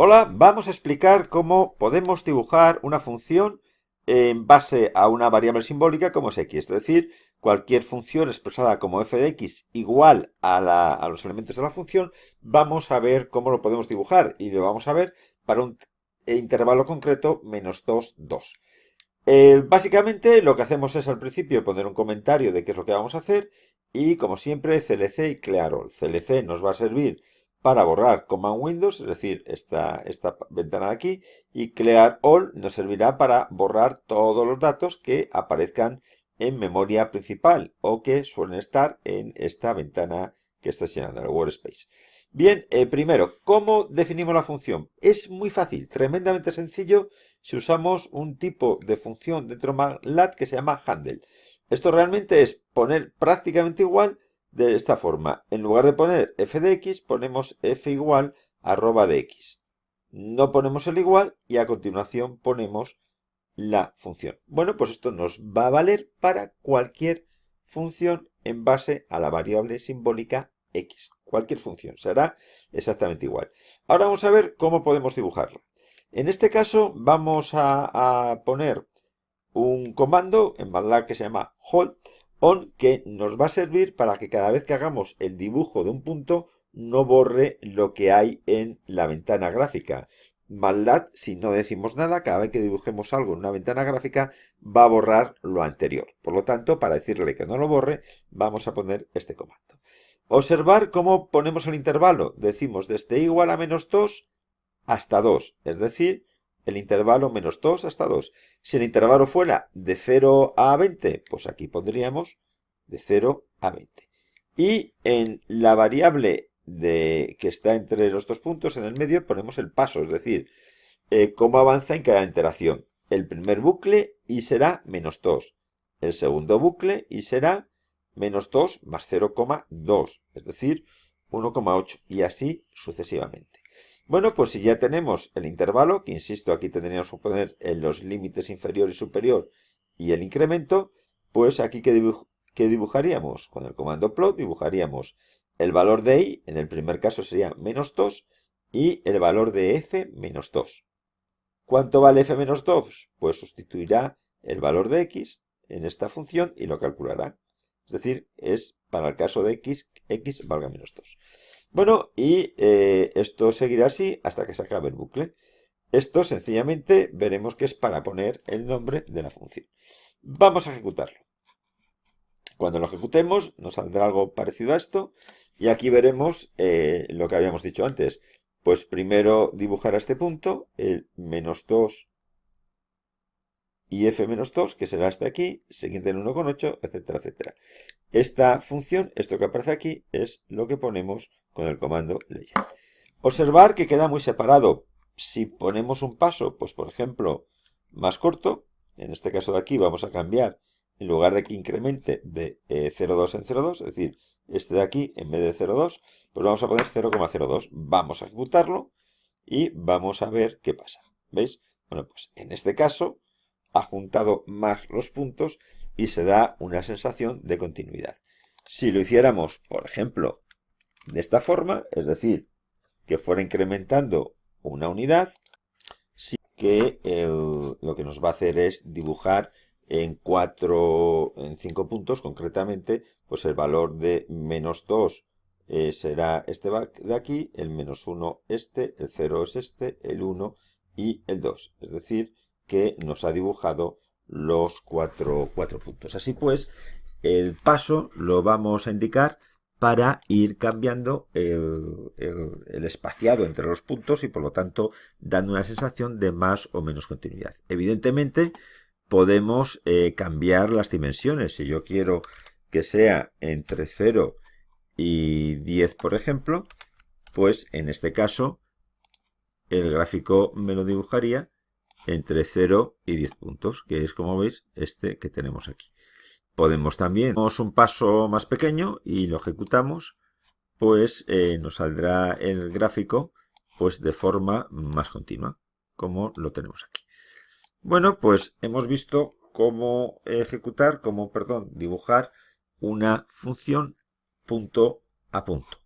Hola, vamos a explicar cómo podemos dibujar una función en base a una variable simbólica como es x, es decir, cualquier función expresada como f de x igual a los elementos de la función, vamos a ver cómo lo podemos dibujar y lo vamos a ver para un intervalo concreto -2, 2. Básicamente lo que hacemos es al principio poner un comentario de qué es lo que vamos a hacer y como siempre CLC y Clear All. CLC nos va a servir para borrar Command Windows, es decir, esta ventana de aquí, y Clear All nos servirá para borrar todos los datos que aparezcan en memoria principal o que suelen estar en esta ventana que estoy señalando, el Workspace. Bien, primero, ¿cómo definimos la función? Es muy fácil, tremendamente sencillo si usamos un tipo de función dentro de MATLAB que se llama handle. Esto realmente es poner prácticamente igual de esta forma. En lugar de poner f de x, ponemos f igual arroba de x. No ponemos el igual y a continuación ponemos la función. Bueno, pues esto nos va a valer para cualquier función en base a la variable simbólica x. Cualquier función será exactamente igual. Ahora vamos a ver cómo podemos dibujarla. En este caso vamos a poner un comando en MATLAB que se llama hold on, que nos va a servir para que cada vez que hagamos el dibujo de un punto no borre lo que hay en la ventana gráfica. MATLAB, si no decimos nada, cada vez que dibujemos algo en una ventana gráfica va a borrar lo anterior. Por lo tanto, para decirle que no lo borre, vamos a poner este comando. Observar cómo ponemos el intervalo. Decimos desde igual a -2 hasta 2, es decir, el intervalo -2 hasta 2. Si el intervalo fuera de 0 a 20, pues aquí pondríamos de 0 a 20. Y en la variable que está entre los dos puntos, en el medio, ponemos el paso, es decir, cómo avanza en cada iteración. El primer bucle y será -2. El segundo bucle y será -2 más 0,2, es decir, 1,8 y así sucesivamente. Bueno, pues si ya tenemos el intervalo, que insisto, aquí tendríamos que poner en los límites inferior y superior y el incremento, pues aquí ¿qué dibujaríamos? Con el comando plot dibujaríamos el valor de y, en el primer caso sería -2, y el valor de f -2. ¿Cuánto vale f -2? Pues sustituirá el valor de x en esta función y lo calculará. Es decir, es para el caso de x valga -2. Bueno, y esto seguirá así hasta que se acabe el bucle. Esto sencillamente veremos que es para poner el nombre de la función. Vamos a ejecutarlo. Cuando lo ejecutemos nos saldrá algo parecido a esto y aquí veremos lo que habíamos dicho antes. Pues primero dibujar a este punto, el -2 y f -2, que será hasta aquí, siguiente el 1,8, etcétera, etcétera. Esta función, esto que aparece aquí, es lo que ponemos con el comando legend. Observar que queda muy separado. Si ponemos un paso, pues por ejemplo, más corto, en este caso de aquí vamos a cambiar, en lugar de que incremente de 0,2 en 0,2, es decir, este de aquí, en vez de 0,2, pues vamos a poner 0,02. Vamos a ejecutarlo y vamos a ver qué pasa. ¿Veis? Bueno, pues en este caso ha juntado más los puntos y se da una sensación de continuidad. Si lo hiciéramos, por ejemplo, de esta forma, es decir, que fuera incrementando una unidad, sí que lo que nos va a hacer es dibujar en 5 puntos concretamente, pues el valor de -2 será este de aquí, el -1 este, el 0 es este, el 1 y el 2. Es decir, que nos ha dibujado los cuatro puntos. Así pues, el paso lo vamos a indicar para ir cambiando el espaciado entre los puntos y por lo tanto dando una sensación de más o menos continuidad. Evidentemente podemos cambiar las dimensiones. Si yo quiero que sea entre 0 y 10, por ejemplo, pues en este caso el gráfico me lo dibujaría entre 0 y 10 puntos, que es, como veis, este que tenemos aquí. Podemos también, damos un paso más pequeño y lo ejecutamos, pues nos saldrá el gráfico pues de forma más continua, como lo tenemos aquí. Bueno, pues hemos visto cómo dibujar una función punto a punto.